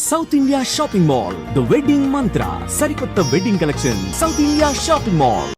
South India shopping mall the wedding మంత్ర సరికొత్త wedding collection south India shopping mall.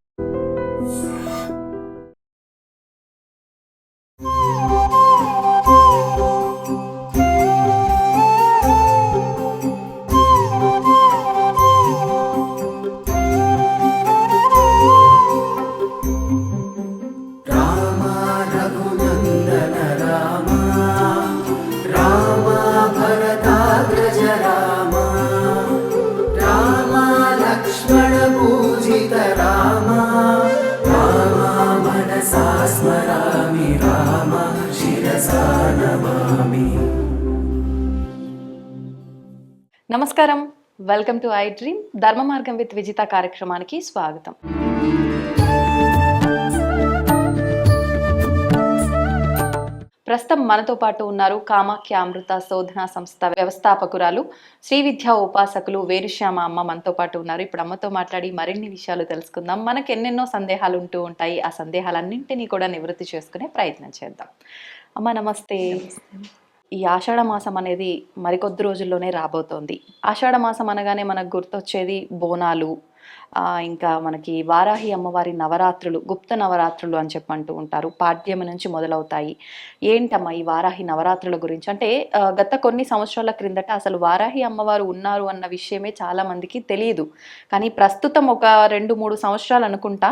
నమస్కారం, welcome to I dream ధర్మ మార్గం with Vijitha కార్యక్రమానికి స్వాగతం. ప్రస్తుతం మనతో పాటు ఉన్నారు కామాఖ్య అమృత శోధన సంస్థ వ్యవస్థాపకురాలు శ్రీ విద్యా ఉపాసకులు వేరుశ్యామ అమ్మ మనతో పాటు ఉన్నారు. ఇప్పుడు అమ్మతో మాట్లాడి మరిన్ని విషయాలు తెలుసుకుందాం. మనకు ఎన్నెన్నో సందేహాలు ఉంటూ ఉంటాయి. ఆ సందేహాలన్నింటినీ కూడా నివృత్తి చేసుకునే ప్రయత్నం చేద్దాం. అమ్మ నమస్తే. ఈ ఆషాఢ మాసం అనేది మరికొద్ది రోజుల్లోనే రాబోతోంది. ఆషాఢ మాసం అనగానే మనకు గుర్తొచ్చేది బోనాలు, ఇంకా మనకి వారాహి అమ్మవారి నవరాత్రులు, గుప్త నవరాత్రులు అని చెప్పంటూ ఉంటారు. పాడ్యమి నుంచి మొదలవుతాయి. ఏంటమ్మా ఈ వారాహి నవరాత్రుల గురించి? అంటే గత కొన్ని సంవత్సరాల క్రిందట అసలు వారాహి అమ్మవారు ఉన్నారు అన్న విషయమే చాలా మందికి తెలియదు. కానీ ప్రస్తుతం ఒక 2-3 సంవత్సరాలు అనుకుంటా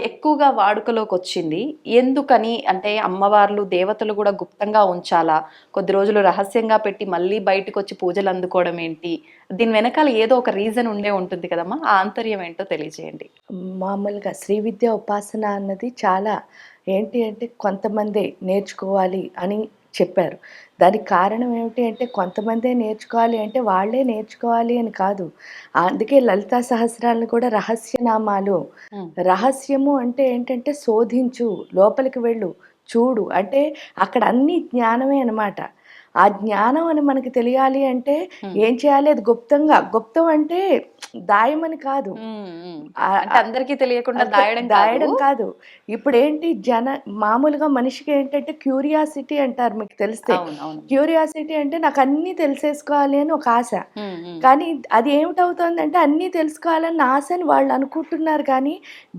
ఎక్కువగా వాడుకలోకి వచ్చింది. ఎందుకని అంటే అమ్మవార్లు దేవతలు కూడా గుప్తంగా ఉంచాలా, కొద్ది రోజులు రహస్యంగా పెట్టి మళ్ళీ బయటకు వచ్చి పూజలు అందుకోవడం ఏంటి? దీని వెనకాల ఏదో ఒక రీజన్ ఉండే ఉంటుంది కదమ్మా, ఆ ఆంతర్యం ఏంటో తెలియజేయండి. మామూలుగా శ్రీ విద్య ఉపాసన అన్నది చాలా ఏంటి అంటే కొంతమందే నేర్చుకోవాలి అని చెప్పారు. దానికి కారణం ఏమిటి అంటే కొంతమందే నేర్చుకోవాలి అంటే వాళ్ళే నేర్చుకోవాలి అని కాదు. అందుకే లలితా సహస్రాలను కూడా రహస్యనామాలు. రహస్యము అంటే ఏంటంటే శోధించు, లోపలికి వెళ్ళు, చూడు, అంటే అక్కడ అన్ని జ్ఞానమే అన్నమాట. ఆ జ్ఞానం అని మనకి తెలియాలి అంటే ఏం చేయాలి? అది గుప్తం అంటే దాయమని కాదు, అందరికీ తెలియకుండా దాయడం కాదు. ఇప్పుడు ఏంటి మామూలుగా మనిషికి ఏంటంటే క్యూరియాసిటీ అంటారు, మీకు తెలిస్తే. క్యూరియాసిటీ అంటే నాకు అన్నీ తెలిసేసుకోవాలి అని ఒక ఆశ. కానీ అది ఏమిటవుతుంది అంటే అన్నీ తెలుసుకోవాలని ఆశని వాళ్ళు అనుకుంటున్నారు. కానీ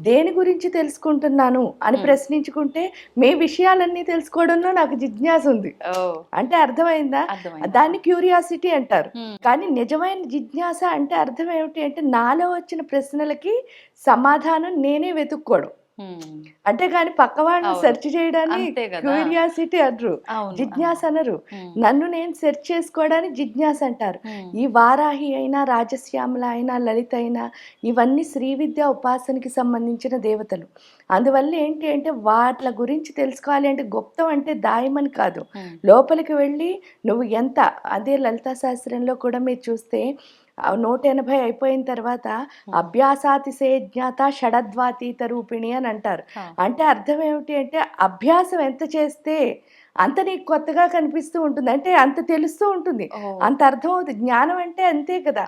దేని గురించి తెలుసుకుంటున్నాను అని ప్రశ్నించుకుంటే మీ విషయాలన్నీ తెలుసుకోవడంలో నాకు జిజ్ఞాస ఉంది అంటే అర్థమైందా? దాన్ని క్యూరియాసిటీ అంటారు. కానీ నిజమైన జిజ్ఞాస అంటే అర్థం ఏమిటి అంటే నాలో వచ్చిన ప్రశ్నలకి సమాధానం నేనే వెతుక్కోవడం. అంతేగాని పక్కవాడిని సెర్చ్ చేయడాన్ని క్యూరియాసిటీ అనరు, జిజ్ఞాస అనరు. నన్ను నేను సెర్చ్ చేసుకోవడానికి జిజ్ఞాస అంటారు. ఈ వారాహి అయినా, రాజశ్యామల అయినా, లలిత అయినా ఇవన్నీ శ్రీ విద్యా ఉపాసనకి సంబంధించిన దేవతలు. అందువల్ల ఏంటి అంటే వాటి గురించి తెలుసుకోవాలి అంటే గుప్తం అంటే దాయమని కాదు, లోపలికి వెళ్ళి నువ్వు ఎంత. అదే లలితా శాస్త్రంలో కూడా మీరు చూస్తే 180 అయిపోయిన తర్వాత అభ్యాసాతిశయ జ్ఞాత షడద్వాతీత రూపిణి అని అంటారు. అంటే అర్థం ఏమిటి అంటే అభ్యాసం ఎంత చేస్తే అంత నీకు కొత్తగా కనిపిస్తూ ఉంటుంది, అంటే అంత తెలుస్తూ ఉంటుంది, అంత అర్థం అవుతుంది. జ్ఞానం అంటే అంతే కదా.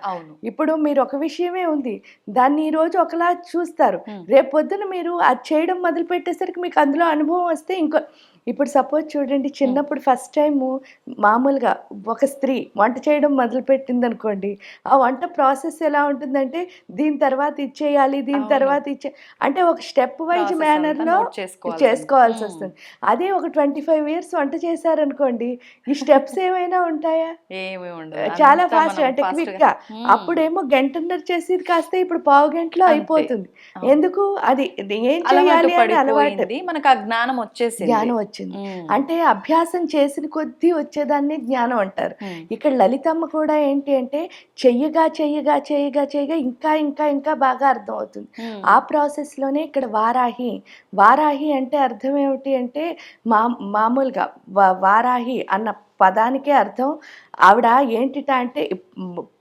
ఇప్పుడు మీరు ఒక విషయమే ఉంది, దాన్ని ఈ రోజు ఒకలా చూస్తారు, రేపు పొద్దున మీరు అది చేయడం మొదలు పెట్టేసరికి మీకు అందులో అనుభవం వస్తే ఇప్పుడు సపోజ్ చూడండి, చిన్నప్పుడు ఫస్ట్ టైము మామూలుగా ఒక స్త్రీ వంట చేయడం మొదలుపెట్టింది అనుకోండి, ఆ వంట ప్రాసెస్ ఎలా ఉంటుందంటే దీని తర్వాత ఇచ్చేయాలి, దీని తర్వాత అంటే ఒక స్టెప్ వైజ్ మేనర్లో చేసుకోవాల్సి వస్తుంది. అదే ఒక 25 ఇయర్స్ వంట చేశారనుకోండి, ఈ స్టెప్స్ ఏమైనా ఉంటాయా? చాలా ఫాస్ట్, అంటే క్విక్గా. అప్పుడేమో గంటన్నర చేసేది కాస్త ఇప్పుడు పావు గంటలో అయిపోతుంది. ఎందుకు? అది ఏం చేయాలి అని అలవాటు, మనకు ఆ జ్ఞానం వచ్చింది. అంటే అభ్యాసం చేసిన కొద్దీ వచ్చేదాన్ని జ్ఞానం అంటారు. ఇక్కడ లలితమ్మ కూడా ఏంటి అంటే చెయ్యగా చెయ్యగా చెయ్యగా చెయ్యగా ఇంకా ఇంకా ఇంకా బాగా అర్థం అవుతుంది. ఆ ప్రాసెస్ లోనే ఇక్కడ వారాహి అంటే అర్థం ఏమిటి అంటే మామూలుగా వారాహి అన్న పదానికే అర్థం ఆవిడ ఏంటిట అంటే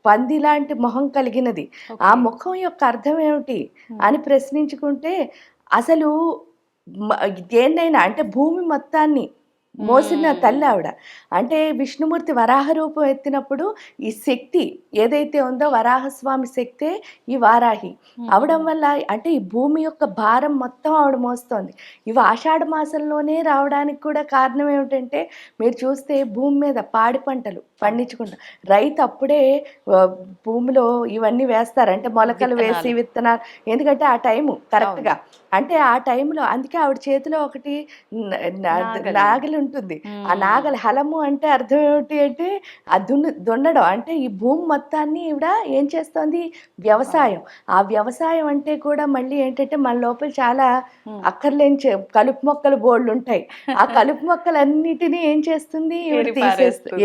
పంది లాంటి మొహం కలిగినది. ఆ ముఖం యొక్క అర్థం ఏమిటి అని ప్రశ్నించుకుంటే అసలు దేన్నైనా అంటే భూమి మొత్తాన్ని మోసిన తల్లి ఆవిడ. అంటే విష్ణుమూర్తి వరాహ రూపం ఎత్తినప్పుడు ఈ శక్తి ఏదైతే ఉందో వరాహస్వామి శక్తే ఈ వారాహి అవడం వల్ల అంటే ఈ భూమి యొక్క భారం మొత్తం ఆవిడ మోస్తోంది. ఇవి ఆషాఢ మాసంలోనే రావడానికి కూడా కారణం ఏమిటంటే మీరు చూస్తే భూమి మీద పాడి పంటలు పండించుకుంటాం. రైతు అప్పుడే భూమిలో ఇవన్నీ వేస్తారు. అంటే మొలకలు వేసి విత్తనాలు, ఎందుకంటే ఆ టైము కరెక్ట్‌గా. అంటే ఆ టైంలో అందుకే ఆవిడ చేతిలో ఒకటి నాగలి ఉంటుంది. ఆ నాగలి హలము అంటే అర్థం ఏమిటి అంటే ఆ దున్నడం. అంటే ఈ భూమి మొత్తాన్ని ఈవిడ ఏం చేస్తోంది? వ్యవసాయం. ఆ వ్యవసాయం అంటే కూడా మళ్ళీ ఏంటంటే మన లోపల చాలా అక్కర్లేని కలుపు మొక్కలు బోళ్ళుంటాయి. ఆ కలుపు మొక్కలన్నిటినీ ఏం చేస్తుంది? ఈవిడ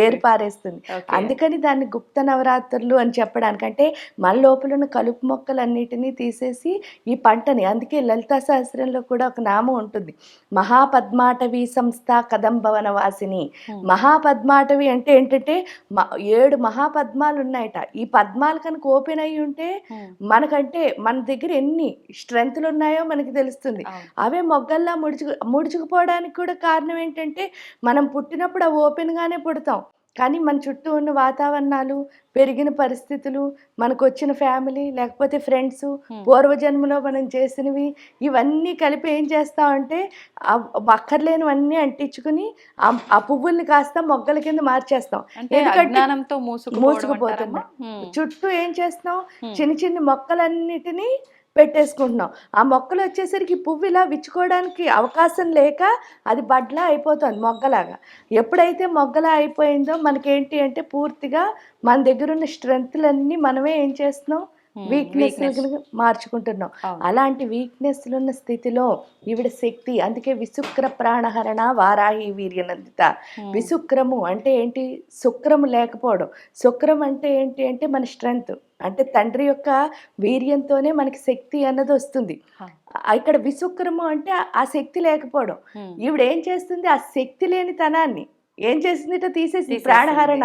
ఏరి పారేస్తుంది. అందుకని దాన్ని గుప్త నవరాత్రులు అని చెప్పడానికి. అంటే మన లోపల ఉన్న కలుపు మొక్కలన్నిటినీ తీసేసి ఈ పంటని, అందుకే లలితా సహస్రంలో కూడా ఒక నామం ఉంటుంది, మహాపద్మాటవి సంస్థ కదంబవన వాసిని. మహాపద్మాటవి అంటే ఏంటంటే 7 మహాపద్మాలు ఉన్నాయట. ఈ పద్మాలు కనుక ఓపెన్ అయ్యి ఉంటే మనకంటే మన దగ్గర ఎన్ని స్ట్రెంగ్త్లు ఉన్నాయో మనకి తెలుస్తుంది. అవే మొగ్గల్లా ముడుచుకుపోవడానికి కూడా కారణం ఏంటంటే మనం పుట్టినప్పుడు అవి ఓపెన్గానే పుడతాం. కానీ మన చుట్టూ ఉన్న వాతావరణాలు, పెరిగిన పరిస్థితులు, మనకు వచ్చిన ఫ్యామిలీ, లేకపోతే ఫ్రెండ్స్, పూర్వజన్మలో మనం చేసినవి, ఇవన్నీ కలిపి ఏం చేస్తామంటే అక్కర్లేనివన్నీ అంటించుకుని ఆ పువ్వుల్ని కాస్త మొగ్గల కింద మార్చేస్తాం. ఎందుకంటే మూసుకుపోతున్నాం. చుట్టూ ఏం చేస్తాం? చిన్న చిన్న మొక్కలన్నిటినీ పెట్టేసుకుంటున్నాం. ఆ మొక్కలు వచ్చేసరికి పువ్వు ఇలా విచ్చుకోవడానికి అవకాశం లేక అది బడ్లా అయిపోతుంది మొగ్గలాగా. ఎప్పుడైతే మొగ్గలా అయిపోయిందో మనకేంటి అంటే పూర్తిగా మన దగ్గర ఉన్న స్ట్రెంగ్త్లన్నీ మనమే ఏం చేస్తున్నాం? వీక్నెస్ మార్చుకుంటున్నాం. అలాంటి వీక్నెస్లు ఉన్న స్థితిలో ఈవిడ శక్తి. అందుకే విశుక్ర ప్రాణహరణ వారాహి వీర్యనందిత. విశుక్రము అంటే ఏంటి? శుక్రము లేకపోవడం. శుక్రం అంటే ఏంటి అంటే మన స్ట్రెంగ్త్. అంటే తండ్రి యొక్క వీర్యంతోనే మనకి శక్తి అన్నది వస్తుంది. ఇక్కడ విశుక్రము అంటే ఆ శక్తి లేకపోవడం. ఈవిడ ఏం చేస్తుంది? ఆ శక్తి లేని తనాన్ని ఏం చేసిందిట? తీసేసి ప్రాణహరణ.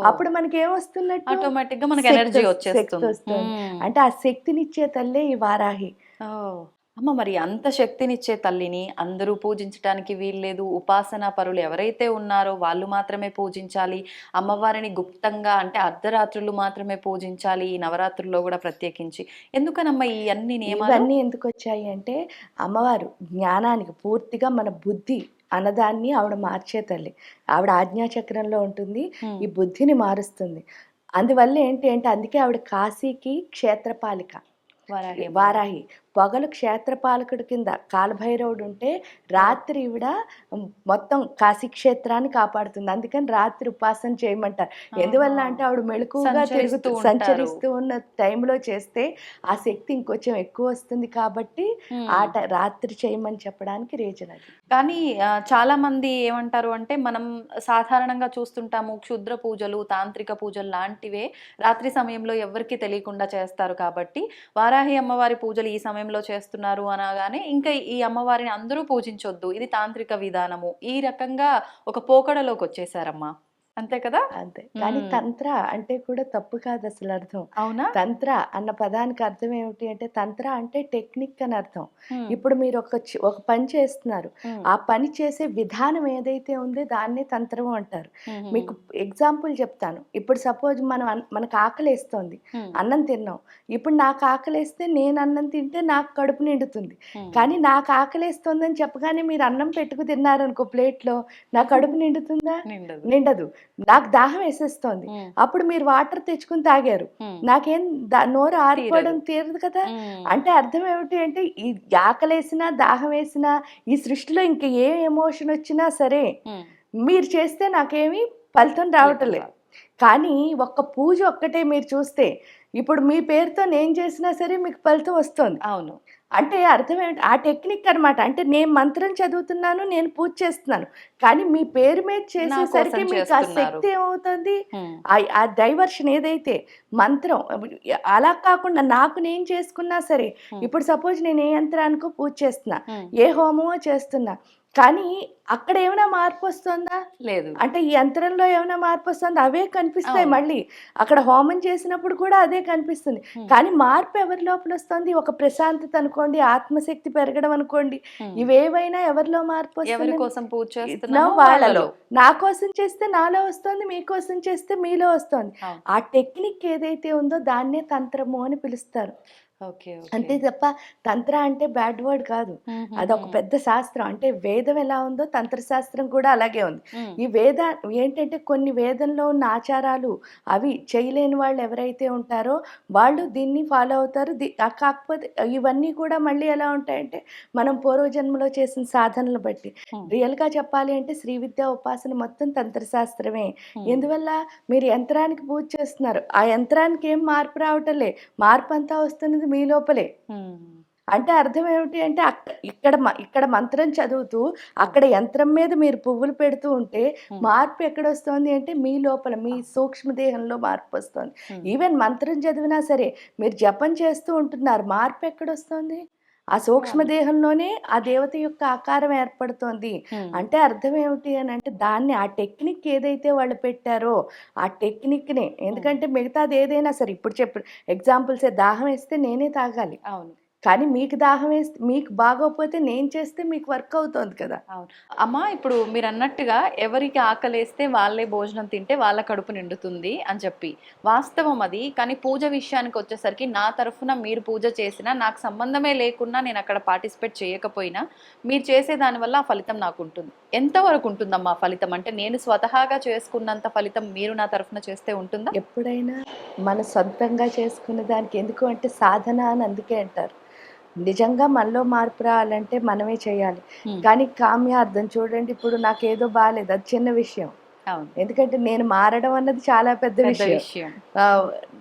అప్పుడు మనకి ఏమొస్తున్నట్టు? ఆటోమేటిక్ గా మనకి ఎనర్జీ వచ్చేస్తుంది. అంటే ఆ శక్తినిచ్చే తల్లే ఈ వారాహి. అమ్మ, మరి అంత శక్తినిచ్చే తల్లిని అందరూ పూజించడానికి వీల్లేదు. ఉపాసనా పరులు ఎవరైతే ఉన్నారో వాళ్ళు మాత్రమే పూజించాలి. అమ్మవారిని గుప్తంగా అంటే అర్ధరాత్రులు మాత్రమే పూజించాలి ఈ నవరాత్రుల్లో కూడా ప్రత్యేకించి. ఎందుకనమ్మా ఈ అన్ని నియమాలు? ఇవన్నీ ఎందుకు వచ్చాయి అంటే అమ్మవారు జ్ఞానానికి పూర్తిగా మన బుద్ధి అన్నదాన్ని ఆవిడ మార్చే తల్లి. ఆవిడ ఆజ్ఞాచక్రంలో ఉంటుంది. ఈ బుద్ధిని మారుస్తుంది. అందువల్ల ఏంటి అంటే అందుకే ఆవిడ కాశీకి క్షేత్రపాలిక. వారాహి పొగలు క్షేత్రపాలకుడి కింద కాలభైరవుడు ఉంటే రాత్రి ఈవిడ మొత్తం కాశీ క్షేత్రాన్ని కాపాడుతుంది. అందుకని రాత్రి ఉపాసన చేయమంటారు. ఎందువల్ల అంటే ఆవిడ మెళుకుగా సంచరిస్తూ ఉన్న టైంలో చేస్తే ఆ శక్తి ఇంకొంచెం ఎక్కువ వస్తుంది కాబట్టి రాత్రి చేయమని చెప్పడానికి రీజన్ అది. కానీ చాలా మంది ఏమంటారు అంటే మనం సాధారణంగా చూస్తుంటాము క్షుద్ర పూజలు, తాంత్రిక పూజలు లాంటివే రాత్రి సమయంలో ఎవరికి తెలియకుండా చేస్తారు. కాబట్టి వారాహి అమ్మవారి పూజలు ఈ సమయంలో చేస్తున్నారు అనగానే ఇంకా ఈ అమ్మవారిని అందరూ పూజించొద్దు, ఇది తాంత్రిక విధానము, ఈ రకంగా ఒక పోకడలోకి వచ్చేసారమ్మా. అంతే కదా? అంతే. కానీ తంత్ర అంటే కూడా తప్పు కాదు అసలు అర్థం. అవునా? తంత్ర అన్న పదానికి అర్థం ఏమిటి అంటే తంత్ర అంటే టెక్నిక్ అని అర్థం. ఇప్పుడు మీరు ఒక పని చేస్తున్నారు, ఆ పని చేసే విధానం ఏదైతే ఉందో దాన్నే తంత్రం అంటారు. మీకు ఎగ్జాంపుల్ చెప్తాను. ఇప్పుడు సపోజ్ మనకు ఆకలేస్తోంది, అన్నం తిన్నాం. ఇప్పుడు నాకు ఆకలేస్తే నేను అన్నం తింటే నాకు కడుపు నిండుతుంది. కానీ నాకు ఆకలేస్తోందని చెప్పగానే మీరు అన్నం పెట్టుకు తిన్నారనుకో ప్లేట్లో, నా కడుపు నిండుతుందా? నిండదు. నాకు దాహం వేసేస్తోంది. అప్పుడు మీరు వాటర్ తెచ్చుకుని తాగారు, నాకేం నోరు ఆరిపోవడం తీరదు కదా. అంటే అర్థం ఏమిటి అంటే ఈ ఆకలేసినా దాహం వేసినా ఈ సృష్టిలో ఇంక ఏ ఎమోషన్ వచ్చినా సరే మీరు చేస్తే నాకేమీ ఫలితం రావటం లేదు. కానీ ఒక్క పూజ ఒక్కటే మీరు చూస్తే ఇప్పుడు మీ పేరుతో నేను చేసినా సరే మీకు ఫలితం వస్తుంది. అవును. అంటే అర్థం ఏమిటి? ఆ టెక్నిక్ అనమాట. అంటే నేను మంత్రం చదువుతున్నాను, నేను పూజ చేస్తున్నాను, కానీ మీ పేరు మీద చేసేసరికి మీకు ఆ శక్తి ఏమవుతుంది? ఆ డైవర్షన్ ఏదైతే మంత్రం అలా కాకుండా నాకు నేను చేసుకున్నా సరే, ఇప్పుడు సపోజ్ నేను ఏ యంత్రానికో పూజ చేస్తున్నా, ఏ హోమమో చేస్తున్నా, కానీ అక్కడ ఏమైనా మార్పు వస్తుందా? లేదు. అంటే ఈ యంత్రంలో ఏమైనా మార్పు వస్తుంది? అవే కనిపిస్తాయి. మళ్ళీ అక్కడ హోమం చేసినప్పుడు కూడా అదే కనిపిస్తుంది. కానీ మార్పు ఎవరి లోపల వస్తుంది? ఒక ప్రశాంతత అనుకోండి, ఆత్మశక్తి పెరగడం అనుకోండి, ఇవేవైనా ఎవరిలో మార్పు వస్తుంది? ఎవరి కోసం పూజ చేస్తున్నా వాళ్ళలో. నా కోసం చేస్తే నాలో వస్తుంది, మీకోసం చేస్తే మీలో వస్తుంది. ఆ టెక్నిక్ ఏదైతే ఉందో దాన్నే తంత్రము అని పిలుస్తారు. ఓకే. అంతే తప్ప తంత్ర అంటే బ్యాడ్ వర్డ్ కాదు. అదొక పెద్ద శాస్త్రం. అంటే వేదం ఎలా ఉందో తంత్రశాస్త్రం కూడా అలాగే ఉంది. ఈ ఏంటంటే కొన్ని వేదంలో ఉన్న ఆచారాలు అవి చేయలేని వాళ్ళు ఎవరైతే ఉంటారో వాళ్ళు దీన్ని ఫాలో అవుతారు. కాకపోతే ఇవన్నీ కూడా మళ్ళీ ఎలా ఉంటాయంటే మనం పూర్వజన్మలో చేసిన సాధనలు బట్టి. రియల్‌గా చెప్పాలి అంటే శ్రీ విద్యా ఉపాసన మొత్తం తంత్రశాస్త్రమే. ఎందువల్ల మీరు యంత్రానికి పూజ చేస్తున్నారు. ఆ యంత్రానికి ఏం మార్పు రావటంలే. మార్పంతా వస్తున్నది మీ లోపలే. అంటే అర్థం ఏమిటి అంటే ఇక్కడ మంత్రం చదువుతూ అక్కడ యంత్రం మీద మీరు పువ్వులు పెడుతూ ఉంటే మార్పు ఎక్కడొస్తోంది అంటే మీ లోపల మీ సూక్ష్మదేహంలో మార్పు వస్తుంది. ఈవెన్ మంత్రం చదివినా సరే మీరు జపం చేస్తూ ఉంటున్నారు. మార్పు ఎక్కడొస్తోంది? ఆ సూక్ష్మదేహంలోనే ఆ దేవత యొక్క ఆకారం ఏర్పడుతోంది. అంటే అర్థం ఏమిటి అని అంటే దాన్ని ఆ టెక్నిక్ ఏదైతే వాళ్ళు పెట్టారో ఆ టెక్నిక్‌నే ఎందుకంటే మిగతాది ఏదైనా సరే ఇప్పుడు ఎగ్జాంపుల్సే దాహం వేస్తే నేనే తాగాలి. అవును. కానీ మీకు దాహం వేస్తే మీకు బాగోకపోతే నేను చేస్తే మీకు వర్క్ అవుతోంది కదా! అవును. అమ్మ ఇప్పుడు మీరన్నట్టుగా ఎవరికి ఆకలేస్తే వాళ్ళే భోజనం తింటే వాళ్ళ కడుపు నిండుతుంది అని చెప్పి. వాస్తవం అది. కానీ పూజ విషయానికొచ్చేసరికి నా తరఫున మీరు పూజ చేసినా, నాకు సంబంధమే లేకున్నా నేనక్కడ పార్టిసిపేట్ చేయకపోయినా, మీరు చేసే దాని వల్ల ఆ ఫలితం నాకుంటుంది. ఎంతవరకు ఉంటుందమ్మా ఆ ఫలితం? అంటే నేను స్వతహాగా చేసుకున్నంత ఫలితం మీరు నా తరఫున చేస్తే ఉంటుందా? ఎప్పుడైనా మన సొంతంగా చేసుకున్న దానికి ఎందుకు అంటే సాధన అని అందుకే అంటారు. నిజంగా మనలో మార్పు రావాలంటే మనమే చేయాలి. కానీ కామ్యార్థం చూడండి ఇప్పుడు నాకేదో బాలేదు అది చిన్న విషయం. అవును. ఎందుకంటే నేను మారడం అన్నది చాలా పెద్ద విషయం.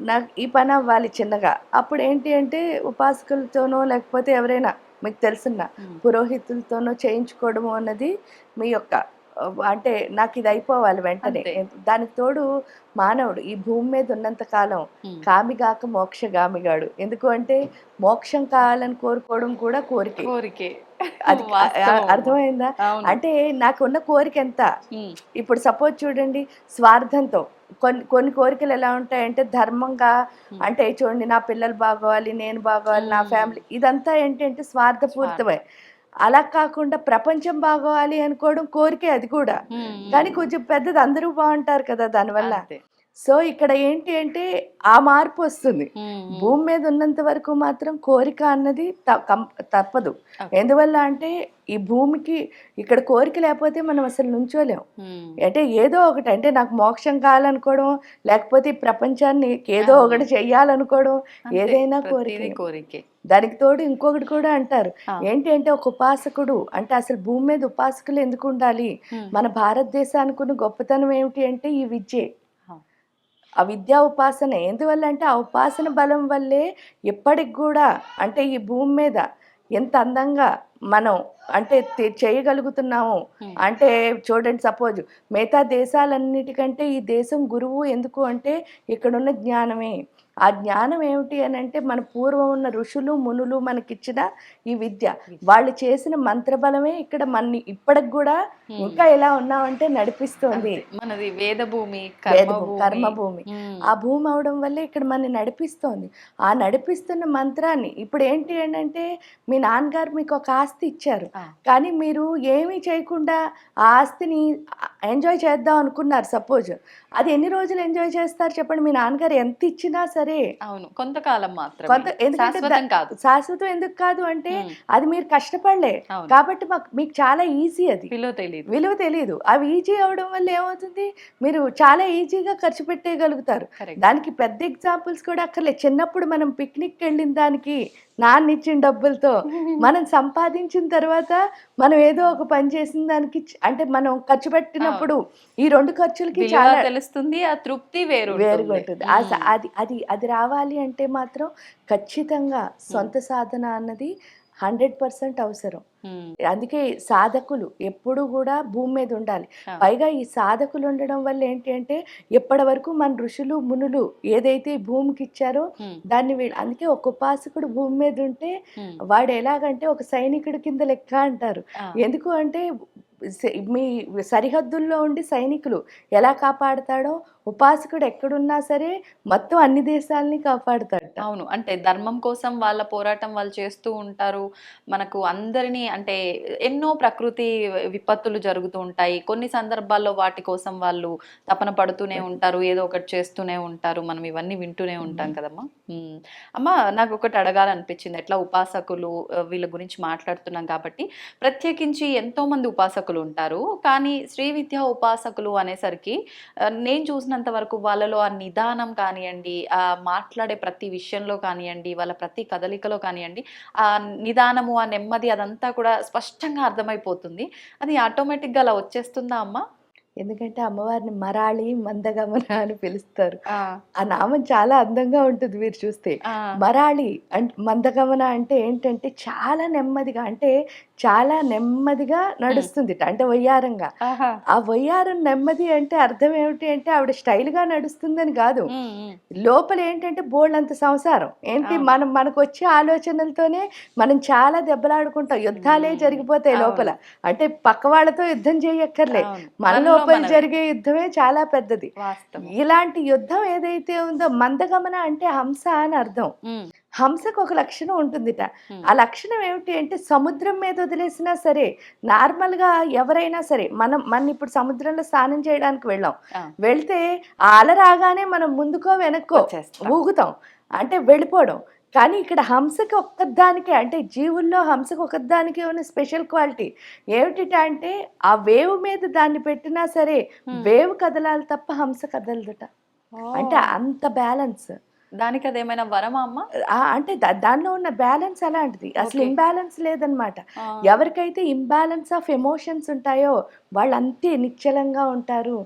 నాకు ఈ పని అవ్వాలి చిన్నగా. అప్పుడు ఏంటి అంటే ఉపాసకులతోనో లేకపోతే ఎవరైనా మీకు తెలిసిన పురోహితులతోనో చేయించుకోవడము అన్నది మీ యొక్క అంటే నాకు ఇది అయిపోవాలి వెంటనే. దానికి తోడు మానవుడు ఈ భూమి మీద ఉన్నంత కాలం కామిగాక మోక్షగామిగాడు. ఎందుకు అంటే మోక్షం కావాలని కోరుకోవడం కూడా కోరికే. అది అర్థమైందా? అంటే నాకున్న కోరిక ఎంత? ఇప్పుడు సపోజ్ చూడండి స్వార్థంతో కొన్ని కోరికలు ఎలా ఉంటాయంటే ధర్మంగా అంటే చూడండి నా పిల్లలు బాగోవాలి, నేను బాగోవాలి, నా ఫ్యామిలీ ఇదంతా ఏంటంటే స్వార్థపూరితమే. అలా కాకుండా ప్రపంచం బాగోవాలి అనుకోవడం కోరికే అది కూడా. కానీ కొంచెం పెద్దది అందరూ బాగుంటారు కదా దానివల్ల. సో ఇక్కడ ఏంటి అంటే ఆ మార్పు వస్తుంది. భూమి మీద ఉన్నంత వరకు మాత్రం కోరిక అన్నది తప్పదు. ఎందువల్ల అంటే ఈ భూమికి ఇక్కడ కోరిక లేకపోతే మనం అసలు నుంచోలేం. అంటే ఏదో ఒకటి అంటే నాకు మోక్షం కావాలనుకోవడం లేకపోతే ఈ ప్రపంచాన్ని ఏదో ఒకటి చెయ్యాలనుకోవడం ఏదైనా కోరికే. దానికి తోడు ఇంకొకటి కూడా అంటారు ఏంటి అంటే ఒక ఉపాసకుడు అంటే అసలు భూమి మీద ఉపాసకులు ఎందుకు ఉండాలి? మన భారతదేశానికి ఉన్న గొప్పతనం ఏమిటి అంటే ఈ విద్యే. ఆ విద్యా ఉపాసన ఎందువల్ల అంటే ఆ ఉపాసన బలం వల్లే ఇప్పటికి కూడా అంటే ఈ భూమి మీద ఎంత అందంగా మనం అంటే చేయగలుగుతున్నాము. అంటే చూడండి సపోజ్ మిగతా దేశాలన్నిటికంటే ఈ దేశం గురువు ఎందుకు అంటే ఇక్కడున్న జ్ఞానమే. ఆ జ్ఞానం ఏమిటి అని అంటే మన పూర్వం ఉన్న ఋషులు మునులు మనకిచ్చిన ఈ విద్య వాళ్ళు చేసిన మంత్రబలమే ఇక్కడ మన ఇప్పటికి కూడా ఇంకా ఎలా ఉన్నామంటే నడిపిస్తోంది. మనది వేదభూమి కర్మభూమి. ఆ భూమి అవడం వల్లే ఇక్కడ మనని నడిపిస్తోంది. ఆ నడిపిస్తున్న మంత్రాన్ని ఇప్పుడు ఏంటి అంటే మీ నాన్నగారు మీకు ఒక ఆస్తి ఇచ్చారు. కానీ మీరు ఏమీ చేయకుండా ఆ ఆస్తిని ఎంజాయ్ చేద్దాం అనుకున్నారు సపోజ్. అది ఎన్ని రోజులు ఎంజాయ్ చేస్తారు చెప్పండి? మీ నాన్నగారు ఎంత ఇచ్చినా సరే అవును కొంతకాలం మాత్రం. ఎందుకంటే శాశ్వతం ఎందుకు కాదు అంటే అది మీరు కష్టపడలే కాబట్టి మీకు చాలా ఈజీ. అది విలువ తెలియదు. అవి ఈజీ అవడం వల్ల ఏమవుతుంది మీరు చాలా ఈజీగా ఖర్చు పెట్టేయగలుగుతారు. దానికి పెద్ద ఎగ్జాంపుల్స్ కూడా అక్కర్లేదు. చిన్నప్పుడు మనం పిక్నిక్ వెళ్ళిన దానికి నాన్న ఇచ్చిన డబ్బులతో మనం సంపాదించిన తర్వాత మనం ఏదో ఒక పని చేసిన దానికి అంటే మనం ఖర్చు పెట్టినప్పుడు ఈ రెండు ఖర్చులకి చాలా తెలుస్తుంది. ఆ తృప్తి వేరుగా ఉంటుంది. అది రావాలి అంటే మాత్రం ఖచ్చితంగా సొంత సాధన అన్నది 100% అవసరం. అందుకే సాధకులు ఎప్పుడు కూడా భూమి మీద ఉండాలి. పైగా ఈ సాధకులు ఉండడం వల్ల ఏంటి అంటే ఎప్పటి వరకు మన ఋషులు మునులు ఏదైతే భూమికి ఇచ్చారో దాన్ని అందుకే ఒక ఉపాసకుడు భూమి మీద ఉంటే వాడు ఎలాగంటే ఒక సైనికుడి కింద లెక్క అంటారు. ఎందుకు అంటే మీ సరిహద్దుల్లో ఉండి సైనికులు ఎలా కాపాడుతాడో ఉపాసకుడు ఎక్కడున్నా సరే మొత్తం అన్ని దేశాలని కాపాడుతాడు. అవును. అంటే ధర్మం కోసం వాళ్ళ పోరాటం వాళ్ళు చేస్తూ ఉంటారు. మనకు అందరినీ అంటే ఎన్నో ప్రకృతి విపత్తులు జరుగుతూ ఉంటాయి. కొన్ని సందర్భాల్లో వాటి కోసం వాళ్ళు తపన పడుతూనే ఉంటారు. ఏదో ఒకటి చేస్తూనే ఉంటారు. మనం ఇవన్నీ వింటూనే ఉంటాం కదమ్మా. అమ్మ, నాకు ఒకటి అడగాలనిపించింది. ఎట్లా ఉపాసకులు వీళ్ళ గురించి మాట్లాడుతున్నాం కాబట్టి, ప్రత్యేకించి ఎంతో మంది ఉపాసకులు ఉంటారు. కానీ శ్రీ విద్యా ఉపాసకులు అనేసరికి నేను చూసినంత వరకు వాళ్ళలో ఆ నిదానం కానియండి, ఆ మాట్లాడే ప్రతి విషయంలో కానియండి, వాళ్ళ ప్రతి కదలికలో కానియండి, ఆ నిదానము, ఆ నెమ్మది అదంతా కూడా స్పష్టంగా అర్థమైపోతుంది. అది ఆటోమేటిక్గా అలా వచ్చేస్తుందా అమ్మ? ఎందుకంటే అమ్మవారిని మరాళి మందగమన అని పిలుస్తారు. ఆ, ఆ నామం చాలా అందంగా ఉంటుంది మీరు చూస్తే. ఆ, మరాళి అంటే మందగమన అంటే ఏంటంటే చాలా నెమ్మదిగా, అంటే చాలా నెమ్మదిగా నడుస్తుంది. అంటే వయ్యారంగా. ఆహా, ఆ వయ్యారం నెమ్మది అంటే అర్థం ఏమిటి అంటే ఆవిడ స్టైల్గా నడుస్తుందని కాదు. ఉమ్, ఉమ్, లోపల ఏంటంటే బోల్డంత సంసారం ఏంటి, అవును. మనకు వచ్చే ఆలోచనలతోనే మనం చాలా దెబ్బలాడుకుంటాం. యుద్ధాలే జరిగిపోతాయి లోపల. అంటే పక్క వాళ్ళతో యుద్ధం చేయక్కర్లే, అవును. మన మనలో లోపల మనమే. జరిగే యుద్ధమే చాలా పెద్దది. వాస్తవం. ఇలాంటి యుద్ధం ఏదైతే ఉందో, మందగమన అంటే హంస అని అర్థం. ఉమ్, హంసకు ఒక లక్షణం ఉంటుందిట. ఉమ్, ఆ లక్షణం ఏమిటి అంటే సముద్రం మీద వదిలేసినా సరే, నార్మల్గా ఎవరైనా సరే, మన ఇప్పుడు సముద్రంలో స్నానం చేయడానికి వెళ్ళాం, ఆ, వెళ్తే ఆ అల రాగానే మనం ముందుకో వెనక్కో వచ్చేస్తాం. ఊగుతాం, అంటే వెళ్ళిపోవడం. కానీ ఇక్కడ హంసకి ఒక్కదానికే, అంటే జీవుల్లో హంసకు ఒక్కదానికే ఉన్న స్పెషల్ క్వాలిటీ ఏమిటి ఆ వేవ్ మీద దాన్ని పెట్టినా సరే ఉమ్. వేవ్ కదలాలి తప్ప హంస కదలదుట. ఓ, అంటే అంత బ్యాలెన్స్. దానికి అదేమైనా వరమా అమ్మ? అంటే దానిలో ఉన్న బ్యాలెన్స్ అలాంటిది. అసలు ఓకే. ఇంబ్యాలెన్స్ లేదనమాట. ఆ, ఎవరికైతే ఇంబ్యాలెన్స్ ఆఫ్ ఎమోషన్స్ ఉంటాయో వాళ్ళంతే నిశ్చలంగా ఉంటారు.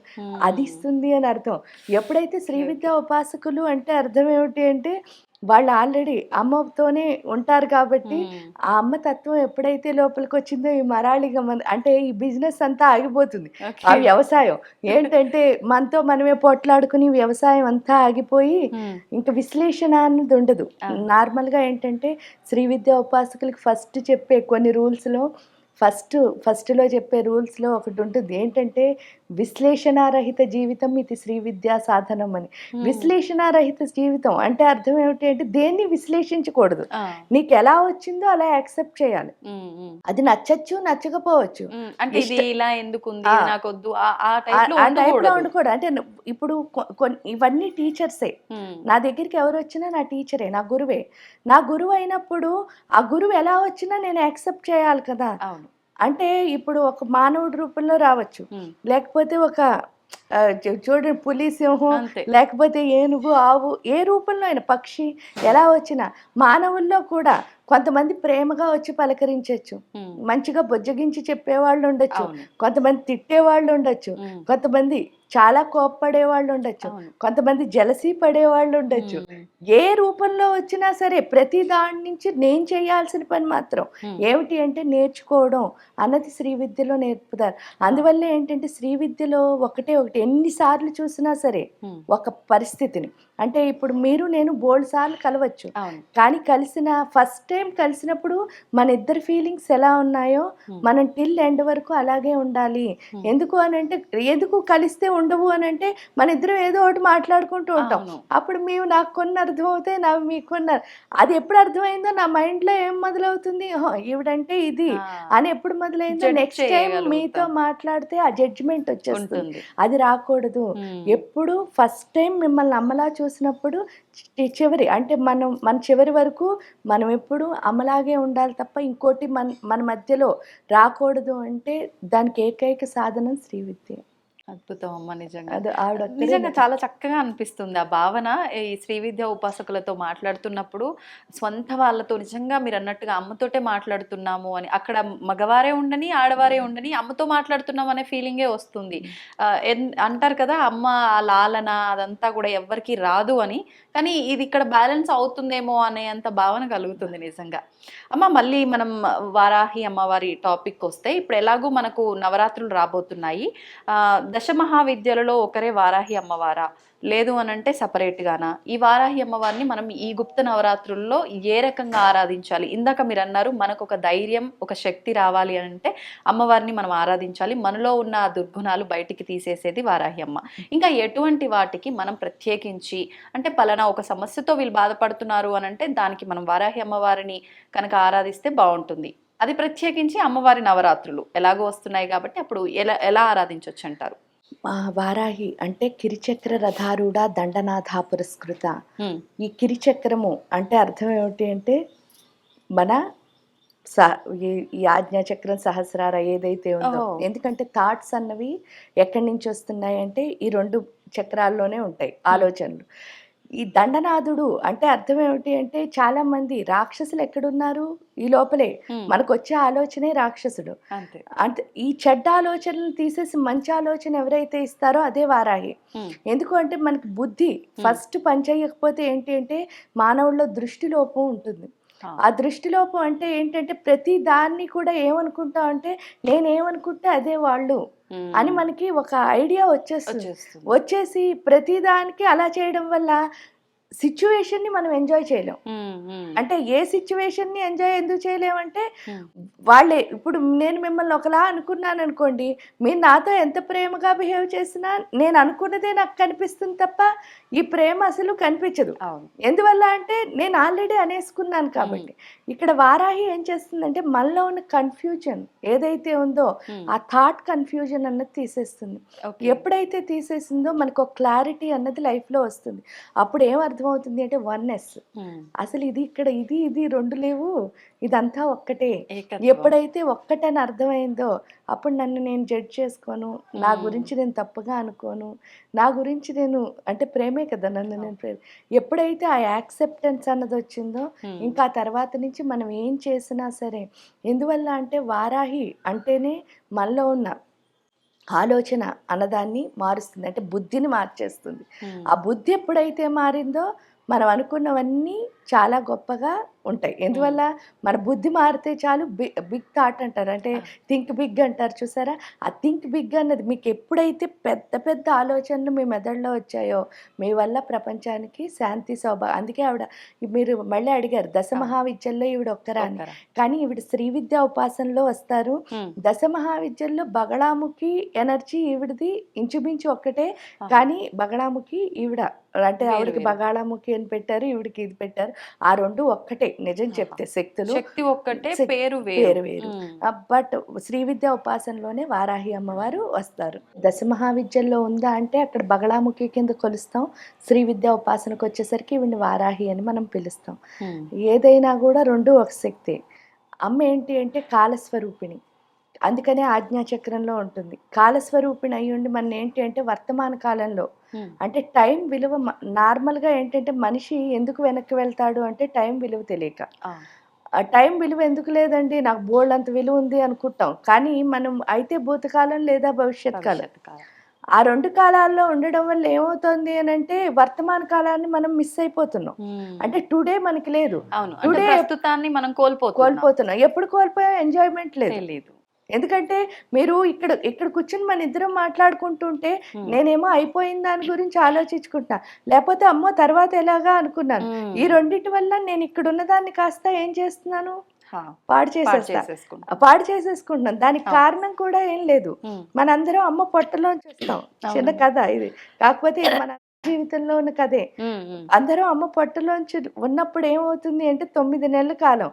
అది ఉమ్, ఇస్తుంది అని అర్థం. ఎప్పుడైతే శ్రీ ఓకే, విద్యా ఉపాసకులు అంటే అర్థం ఏమిటి అంటే వాళ్ళు ఆల్రెడీ అమ్మతోనే ఉంటారు కాబట్టి, ఉమ్, ఆ అమ్మ తత్వం ఎప్పుడైతే లోపలికి వచ్చిందో ఈ మరాళిగా అంటే ఈ బిజినెస్ అంతా ఆగిపోతుంది. ఆ ఓకే. వ్యవసాయం ఏంటంటే మనతో మనమే పోట్లాడుకుని వ్యవసాయం అంతా ఆగిపోయి ఉమ్, ఇంక విశ్లేషణ అన్నది ఉండదు. ఆ, నార్మల్గా ఏంటంటే శ్రీ విద్యా ఉపాసకులకి ఫస్ట్ చెప్పే కొన్ని రూల్స్‌లో ఫస్ట్‌లో చెప్పే రూల్స్‌లో ఒకటి ఉంటుంది. ఏంటంటే విశ్లేషణారహిత జీవితం ఇది శ్రీ విద్యా సాధనం అని. ఉమ్, విశ్లేషణారహిత జీవితం అంటే అర్థం ఏమిటి అంటే దేన్ని విశ్లేషించకూడదు. ఆ, నీకెలా వచ్చిందో అలా యాక్సెప్ట్ చేయాలి. ఉమ్, ఉమ్, అది నచ్చొచ్చు, నచ్చకపోవచ్చు. అంటే ఇది ఇలా ఎందుకుంది, ఆ! ఇది నాకొద్దు, ఆ టైప్ లో ఆ టైప్‌లో ఉండకూడదు. ఉండకూడదు. అంటే ఇప్పుడు ఇవన్నీ టీచర్సే. ఉమ్, నా దగ్గరికి ఎవరొచ్చినా నా టీచరే, నా గురువే. నా గురువు అయినప్పుడు ఆ గురువు ఎలా వచ్చినా నేను యాక్సెప్ట్ చేయాలి కదా! అవును. అంటే ఇప్పుడు ఒక మానవుడి రూపంలో రావచ్చు. ఉమ్, లేకపోతే ఒక చూడండి పులి, సింహం, అంతే. లేకపోతే ఏనుగు, ఆవు, ఏ రూపంలో అయినా పక్షి ఎలా వచ్చినా, మానవుల్లో కూడా కొంతమంది ప్రేమగా వచ్చి పలకరించొచ్చు. ఉమ్, మంచిగా బుజ్జగించి చెప్పేవాళ్ళు ఉండొచ్చు. అవును. కొంతమంది తిట్టేవాళ్ళు ఉండొచ్చు. ఉమ్, కొంతమంది చాలా కోప్పడేవాళ్ళు ఉండొచ్చు. అవును. కొంతమంది జెలసీ పడేవాళ్ళు ఉండొచ్చు. ఉమ్, ఏ రూపంలో వచ్చినా సరే ప్రతి దాని నుంచి నేను చేయాల్సిన పని మాత్రం ఉమ్, ఏమిటి అంటే నేర్చుకోవడం అన్నది శ్రీ విద్యలో నేర్పుతారు. అందువల్ల ఏంటంటే శ్రీ విద్యలో ఒకటే ఒకటి ఎన్నిసార్లు చూసినా సరే ఉమ్, ఒక పరిస్థితిని, అంటే ఇప్పుడు మీరు నేను బోల్డ్ సార్లు కలవచ్చు, అవును. కానీ ఫస్ట్ టైం కలిసినప్పుడు మన ఇద్దరి ఫీలింగ్స్ ఎలా ఉన్నాయో ఉమ్, మనం టిల్ ఎండ్ వరకు అలాగే ఉండాలి. ఉమ్, ఎందుకు కలిస్తే ఉండవు అని అంటే మన ఇద్దరం ఏదో ఒకటి మాట్లాడుకుంటూ ఉంటాం. అవును. అప్పుడు నాకు కొన్ని అర్థం అవుతాయి, మీకు కొన్ని అది ఎప్పుడు అర్థమైందో నా మైండ్లో ఏం మొదలవుతుంది, ఈవిడంటే ఇది ఆ, అని ఎప్పుడు మొదలైందో జడ్జ్ నెక్స్ట్ టైం చేయగలుగుతాం. మీతో మాట్లాడితే ఆ జడ్జిమెంట్ వచ్చేస్తుంది. ఉంటుంది. అది రాకూడదు. ఉమ్, ఎప్పుడు ఫస్ట్ టైం మిమ్మల్ని అమ్మలా చూసినప్పుడు చివరి అంటే మన చివరి వరకు మనం ఎప్పుడు అమ్మలాగే ఉండాలి తప్ప ఇంకోటి మన మధ్యలో రాకూడదు. అంటే దానికి ఏకైక సాధనం శ్రీ విద్య. అద్భుతం అమ్మ, నిజంగా. అది ఆవిడ ఒక్కరే నిజంగా చాలా చక్కగా అనిపిస్తుంది ఆ భావన. ఈ శ్రీ విద్యా ఉపాసకులతో మాట్లాడుతున్నప్పుడు స్వంత వాళ్ళతో నిజంగా మీరు అన్నట్టుగా అమ్మతోటే మాట్లాడుతున్నాము అని, అక్కడ మగవారే ఉండని ఆడవారే ఉండని అమ్మతో మాట్లాడుతున్నాం అనే ఫీలింగే వస్తుంది. అంటారు కదా, అమ్మ ఆ లాలన అదంతా కూడా ఎవ్వరికి రాదు అని, కానీ ఇది ఇక్కడ బ్యాలెన్స్ అవుతుందేమో అనే అంత భావన కలుగుతుంది నిజంగా. అమ్మ, మళ్ళీ మనం వారాహి అమ్మవారి టాపిక్ వస్తే, ఇప్పుడు ఎలాగూ మనకు నవరాత్రులు రాబోతున్నాయి. దశమహావిద్యలలో ఒకరే వారాహి అమ్మవారా, లేదు అని అంటే సపరేట్ గానా? ఈ వారాహి అమ్మవారిని మనం ఈ గుప్త నవరాత్రుల్లో ఏ రకంగా ఆరాధించాలి? ఇందాక మీరు అన్నారు మనకు ఒక ధైర్యం, ఒక శక్తి రావాలి అని అంటే అమ్మవారిని మనం ఆరాధించాలి, మనలో ఉన్న ఆ దుర్గుణాలు బయటికి తీసేసేది వారాహి అమ్మ. ఇంకా ఎటువంటి వాటికి మనం ప్రత్యేకించి, అంటే పలానా ఒక సమస్యతో వీళ్ళు బాధపడుతున్నారు అని అంటే దానికి మనం వారాహి అమ్మవారిని కనుక ఆరాధిస్తే బాగుంటుంది. అది ప్రత్యేకించి అమ్మవారి నవరాత్రులు ఎలాగో వస్తున్నాయి కాబట్టి అప్పుడు ఎలా ఎలా ఆరాధించవచ్చు అంటారు? వారాహి అంటే కిరిచక్ర రథారూఢ దండనాథ పురస్కృత. ఈ కిరిచక్రము అంటే అర్థం ఏమిటి అంటే మన ఈ ఆజ్ఞాచక్రం సహస్రార ఏదైతే ఉందో, ఎందుకంటే థాట్స్ అన్నవి ఎక్కడి నుంచి వస్తున్నాయి అంటే ఈ 2 చక్రాల్లోనే ఉంటాయి ఆలోచనలు. ఈ దండనాథుడు అంటే అర్థం ఏమిటి అంటే చాలా మంది రాక్షసులు ఎక్కడున్నారు, ఈ లోపలే. మనకు వచ్చే ఆలోచనే రాక్షసుడు. అంటే ఈ చెడ్డ ఆలోచనలు తీసేసి మంచి ఆలోచన ఎవరైతే ఇస్తారో అదే వారాహి. ఎందుకు అంటే మనకి బుద్ధి ఫస్ట్ పనిచేయకపోతే ఏంటి అంటే మానవుల్లో దృష్టి లోపం ఉంటుంది. ఆ దృష్టిలోపం అంటే ఏంటంటే ప్రతి దాన్ని కూడా ఏమనుకుంటాం అంటే నేనేమనుకుంటే అదే వాళ్ళు అని మనకి ఒక ఐడియా వచ్చేసి ప్రతి దానికి అలా చేయడం వల్ల సిచ్యువేషన్ ని మనం ఎంజాయ్ చేయలేం. అంటే ఏ సిచ్యువేషన్ ని ఎంజాయ్ ఎందుకు చేయలేమంటే వాళ్ళే ఇప్పుడు నేను మిమ్మల్ని ఒకలా అనుకున్నాను అనుకోండి, మీరు నాతో ఎంత ప్రేమగా బిహేవ్ చేసినా నేను అనుకున్నదే నాకు కనిపిస్తుంది తప్ప ఈ ప్రేమ అసలు కనిపించదు. ఎందువల్ల అంటే నేను ఆల్రెడీ అనేసుకున్నాను కాబట్టి. ఇక్కడ వారాహి ఏం చేస్తుందంటే మనలో ఉన్న కన్ఫ్యూజన్ ఏదైతే ఉందో ఆ థాట్ కన్ఫ్యూజన్ అన్నది తీసేస్తుంది. ఎప్పుడైతే తీసేసిందో మనకు ఒక క్లారిటీ అన్నది లైఫ్ లో వస్తుంది. అప్పుడు ఏం అర్థమవుతుంది అంటే వన్నెస్. అసలు ఇది ఇక్కడ ఇది 2 లేవు, ఇదంతా ఒక్కటే. ఎప్పుడైతే ఒక్కటని అర్థమైందో అప్పుడు నన్ను నేను జడ్జ్ చేసుకోను, నా గురించి నేను తప్పుగా అనుకోను, నా గురించి నేను అంటే ప్రేమే కదా నన్ను నేను ఎప్పుడైతే ఆ యాక్సెప్టెన్స్ అన్నది వచ్చిందో ఇంకా తర్వాత నుంచి మనం ఏం చేసినా సరే. ఎందువల్ల అంటే వారాహి అంటేనే మనలో ఉన్న ఆలోచన అన్నదాన్ని మారుస్తుంది, అంటే బుద్ధిని మార్చేస్తుంది. ఆ బుద్ధి ఎప్పుడైతే మారిందో మనం అనుకున్నవన్నీ చాలా గొప్పగా ఉంటాయి. ఎందువల్ల మన బుద్ధి మారితే చాలు. బిగ్ థాట్ అంటారు, అంటే థింక్ బిగ్ అంటారు చూసారా. ఆ థింక్ బిగ్ అన్నది మీకు ఎప్పుడైతే పెద్ద పెద్ద ఆలోచనలు మీ మెదడులో వచ్చాయో మీ వల్ల ప్రపంచానికి శాంతి అందుకే ఆవిడ మీరు మళ్ళీ అడిగారు దశమహావిద్యల్లో ఈవిడ ఒక్కరా అని. కానీ ఈవిడ శ్రీ విద్యా ఉపాసనలో వస్తారు. దశమహావిద్యల్లో బగళాముఖి ఎనర్జీ ఈవిడది ఇంచుమించు ఒక్కటే, కానీ బగళాముఖి ఈవిడ అంటే ఆవిడకి బగాళాముఖి అని పెట్టారు, ఈవిడికి ఇది పెట్టారు. ఆ 2 ఒక్కటే నిజం చెప్తే శక్తులు ఒక్కటే, పేరు వేరు. బట్ శ్రీ విద్యా ఉపాసనలోనే వారాహి అమ్మవారు వస్తారు. దశమహావిద్యల్లో ఉందా అంటే అక్కడ బగళాముఖి కింద కొలుస్తాం. శ్రీ విద్యా ఉపాసనకు వచ్చేసరికి ఈవిని వారాహి అని మనం పిలుస్తాం. ఏదైనా కూడా 2 ఒక శక్తి. అమ్మ ఏంటి అంటే కాలస్వరూపిణి, అందుకనే ఆజ్ఞాచక్రంలో ఉంటుంది. కాలస్వరూపిణి అయ్యుండి మన ఏంటి అంటే వర్తమాన కాలంలో అంటే టైం విలువ నార్మల్గా ఏంటంటే మనిషి ఎందుకు వెనక్కి వెళ్తాడు అంటే టైం విలువ తెలియక. టైం విలువ ఎందుకు లేదండి, నాకు బోల్డ్ అంత విలువ ఉంది అనుకుంటాం, కానీ మనం అయితే భూతకాలం లేదా భవిష్యత్ కాలం, ఆ 2 కాలాల్లో ఉండడం వల్ల ఏమవుతుంది అని అంటే వర్తమాన కాలాన్ని మనం మిస్ అయిపోతున్నాం. అంటే టుడే మనకి లేదు, టుడే ప్రస్తుతాన్ని మనం కోల్పోతున్నాం. ఎప్పుడు కోల్పోయా ఎంజాయ్మెంట్ లేదు. ఎందుకంటే మీరు ఇక్కడ కూర్చొని మన ఇద్దరం మాట్లాడుకుంటుంటే నేనేమో అయిపోయిన దాని గురించి ఆలోచించుకుంటా, లేకపోతే అమ్మో తర్వాత ఎలాగా అనుకున్నాను. ఈ 2 వల్ల నేను ఇక్కడ ఉన్నదాన్ని కాస్త ఏం చేస్తున్నాను, పాడు చేసేసుకుంటున్నాను. దానికి కారణం కూడా ఏం లేదు, మనందరం అమ్మ పొట్టలోంచి వస్తాం. చిన్న కథ ఇది, కాకపోతే మన జీవితంలో ఉన్న కథే. అందరం అమ్మ పొట్టలోంచి ఉన్నప్పుడు ఏమవుతుంది అంటే 9 నెలల కాలం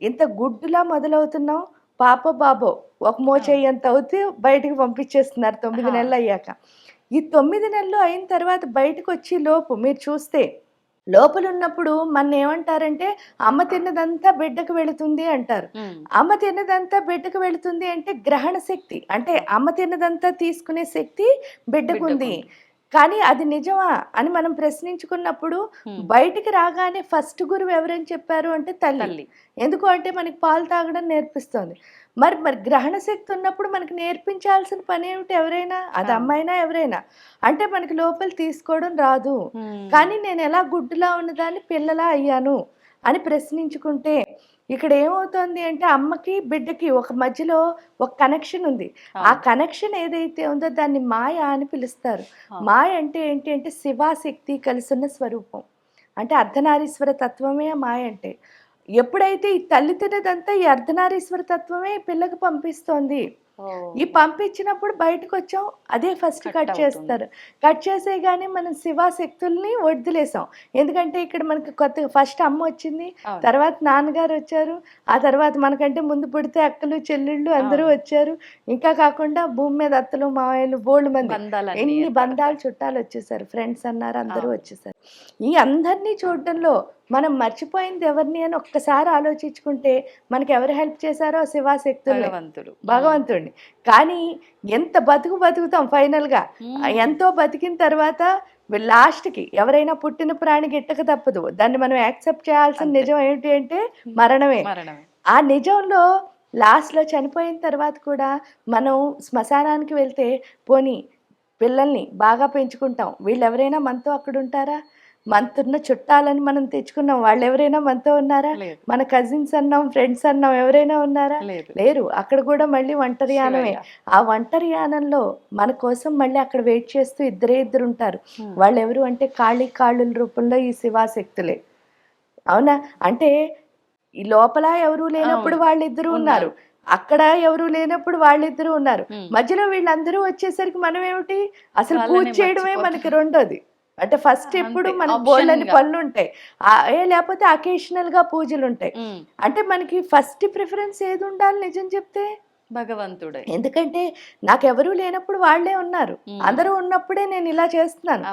ఇంత గుడ్డులా మొదలవుతున్నాం. పాప బాబో ఒక మోచేయంత అవుతే బయటకు పంపించేస్తున్నారు 9 నెలలు అయ్యాక. ఈ 9 నెలలు అయిన తర్వాత బయటకు వచ్చి లోపు మీరు చూస్తే లోపల ఉన్నప్పుడు మన ఏమంటారంటే అమ్మ తిన్నదంతా బిడ్డకు వెళుతుంది అంటారు. అమ్మ తిన్నదంతా బిడ్డకు వెళుతుంది అంటే గ్రహణ శక్తి, అంటే అమ్మ తిన్నదంతా తీసుకునే శక్తి బిడ్డకుంది. కానీ అది నిజమా అని మనం ప్రశ్నించుకున్నప్పుడు బయటికి రాగానే ఫస్ట్ గురువు ఎవరని చెప్పారు అంటే తల్లి. ఎందుకు అంటే మనకి పాలు తాగడం నేర్పిస్తుంది. మరి గ్రహణ శక్తి ఉన్నప్పుడు మనకి నేర్పించాల్సిన పని ఏమిటి, ఎవరైనా అది అమ్మాయినా ఎవరైనా అంటే మనకి లోపల తీసుకోవడం రాదు. కానీ నేను ఎలా గుడ్డులా ఉన్నదాన్ని పిల్లలా అయ్యాను అని ప్రశ్నించుకుంటే ఇక్కడ ఏమవుతుంది అంటే అమ్మకి బిడ్డకి ఒక మధ్యలో ఒక కనెక్షన్ ఉంది. ఆ కనెక్షన్ ఏదైతే ఉందో దాన్ని మాయ అని పిలుస్తారు. మాయ అంటే ఏంటి అంటే శివాశక్తి కలిసున్న స్వరూపం. అంటే అర్ధనారీశ్వర తత్వమే మాయ అంటే. ఎప్పుడైతే ఈ తల్లి తినదంతా ఈ అర్ధనారీశ్వర తత్వమే ఈ పిల్లకి పంపిస్తోంది. ఈ పంపించినప్పుడు బయటకు వచ్చాం, అదే ఫస్ట్ కట్ చేస్తారు. కట్ చేసేగానే మనం శివాశక్తుల్ని వదిలేసాం. ఎందుకంటే ఇక్కడ మనకి కొత్తగా ఫస్ట్ అమ్మ వచ్చింది, తర్వాత నాన్నగారు వచ్చారు, ఆ తర్వాత మనకంటే ముందు పుడితే అక్కలు చెల్లెళ్ళు అందరూ వచ్చారు. ఇంకా కాకుండా భూమి మీద అత్తలు మావయ్యలు బోల్డ్ మంది ఎన్ని బంధాలు చుట్టాలు వచ్చేసారు, ఫ్రెండ్స్ అన్నారు, అందరూ వచ్చేసారు. ఈ అందరినీ చూడడంలో మనం మర్చిపోయింది ఎవరిని అని ఒక్కసారి ఆలోచించుకుంటే మనకి ఎవరు హెల్ప్ చేశారో శివాశక్తులు, భగవంతుడిని. కానీ ఎంత బతుకుతాం ఫైనల్గా, ఎంతో బతికిన తర్వాత లాస్ట్కి ఎవరైనా పుట్టిన ప్రాణి గిట్టక తప్పదు. దాన్ని మనం యాక్సెప్ట్ చేయాల్సిన నిజం ఏంటి అంటే మరణమే. ఆ నిజంలో లాస్ట్లో చనిపోయిన తర్వాత కూడా మనం శ్మశానానికి వెళ్తే పోనీ పిల్లల్ని బాగా పెంచుకుంటాం, వీళ్ళు ఎవరైనా మనతో అక్కడ ఉంటారా? మనతున్న చుట్టాలని మనం తెచ్చుకున్నాం, వాళ్ళు ఎవరైనా మనతో ఉన్నారా? మన కజిన్స్ అన్నాం, ఫ్రెండ్స్ అన్నాం, ఎవరైనా ఉన్నారా? లేరు. అక్కడ కూడా మళ్ళీ ఒంటరి యానమే. ఆ ఒంటరి యానంలో మన కోసం మళ్ళీ అక్కడ వెయిట్ చేస్తూ ఇద్దరు ఉంటారు. వాళ్ళు ఎవరు అంటే కాళ్ళ రూపంలో ఈ శివాశక్తులే. అవునా? అంటే ఈ లోపల ఎవరు లేనప్పుడు వాళ్ళిద్దరూ ఉన్నారు, అక్కడ ఎవరు లేనప్పుడు వాళ్ళిద్దరూ ఉన్నారు, మధ్యలో వీళ్ళందరూ వచ్చేసరికి మనం ఏమిటి అసలు పూజ చేయడమే మనకి రెండోది. అంటే ఫస్ట్ ఎప్పుడు మనకు బోల్డని పనులు ఉంటాయి, లేకపోతే అకేషనల్ గా పూజలు ఉంటాయి. అంటే మనకి ఫస్ట్ ప్రిఫరెన్స్ ఏది ఉండాలి నిజం చెప్తే? భగవంతుడే. ఎందుకంటే నాకెవరూ లేనప్పుడు వాళ్ళే ఉన్నారు, అందరూ ఉన్నప్పుడే నేను ఇలా చేస్తున్నాను.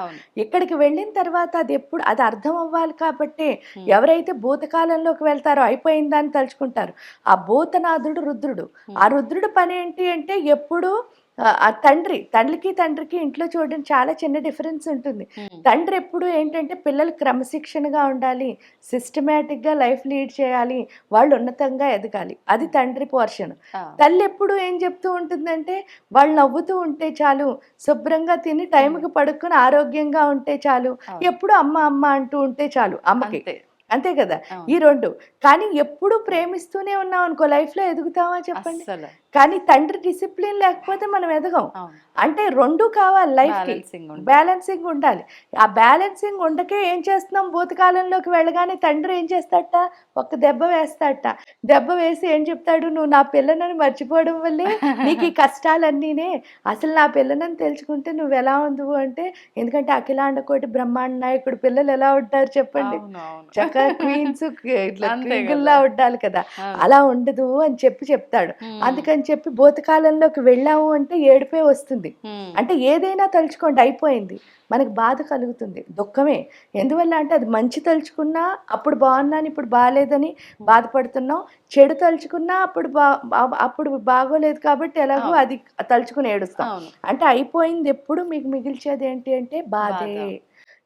ఇక్కడికి వెళ్ళిన తర్వాత అది ఎప్పుడు అది అర్థం అవ్వాలి. కాబట్టి ఎవరైతే భూతకాలంలోకి వెళ్తారో అయిపోయిందని తలుచుకుంటారు. ఆ భూతనాథుడు రుద్రుడు. ఆ రుద్రుడు పని ఏంటి అంటే ఎప్పుడు ఆ తండ్రికి ఇంట్లో చూడండి చాలా చిన్న డిఫరెన్స్ ఉంటుంది. తండ్రి ఎప్పుడు ఏంటంటే పిల్లలు క్రమశిక్షణగా ఉండాలి, సిస్టమేటిక్గా లైఫ్ లీడ్ చేయాలి, వాళ్ళు ఉన్నతంగా ఎదగాలి, అది తండ్రి పోర్షన్. తల్లి ఎప్పుడు ఏం చెప్తూ ఉంటుందంటే వాళ్ళు నవ్వుతూ ఉంటే చాలు, శుభ్రంగా తిని టైంకి పడుకుని ఆరోగ్యంగా ఉంటే చాలు, ఎప్పుడు అమ్మ అమ్మ అంటూ ఉంటే చాలు అమ్మకి. అంతే కదా ఈ రెండు. కానీ ఎప్పుడు ప్రేమిస్తూనే ఉన్నాం అనుకో లైఫ్లో ఎదుగుతామా చెప్పండి? కానీ తండ్రి డిసిప్లిన్ లేకపోతే మనం ఎదగం. అంటే రెండు కావాలి లైఫ్కి, బ్యాలెన్సింగ్ ఉండాలి. ఆ బ్యాలెన్సింగ్ ఉండకే ఏం చేస్తున్నాం, భూతకాలంలోకి వెళ్ళగానే తండ్రి ఏం చేస్తాడట, ఒక్క దెబ్బ వేస్తాడట. దెబ్బ వేసి ఏం చెప్తాడు, నువ్వు నా పిల్లనని మర్చిపోవడం వల్లే నీకు ఈ కష్టాలన్నీనే, అసలు నా పిల్లనని తెలుసుకుంటే నువ్వు ఎలా ఉందువు అంటే, ఎందుకంటే అఖిలాండ కోటి బ్రహ్మాండ నాయకుడు పిల్లలు ఎలా ఉంటారు చెప్పండి, చక్కగా క్వీన్స్ ఇట్లా క్వీన్లా ఉండాలి కదా, అలా ఉండదు అని చెప్తాడు. అందుకని చెప్పి భూతకాలంలోకి వెళ్ళాము అంటే ఏడుపే వస్తుంది. అంటే ఏదైనా తలుచుకోండి అయిపోయింది, మనకు బాధ కలుగుతుంది, దుఃఖమే. ఎందువల్ల అంటే అది మంచి తలుచుకున్నా అప్పుడు బాగున్నాను ఇప్పుడు బాగాలేదని బాధపడుతున్నాం, చెడు తలుచుకున్నా అప్పుడు బాగోలేదు కాబట్టి ఎలాగో అది తలుచుకుని ఏడుస్తాం. అంటే అయిపోయింది ఎప్పుడు మీకు మిగిల్చేది ఏంటి అంటే బాధే.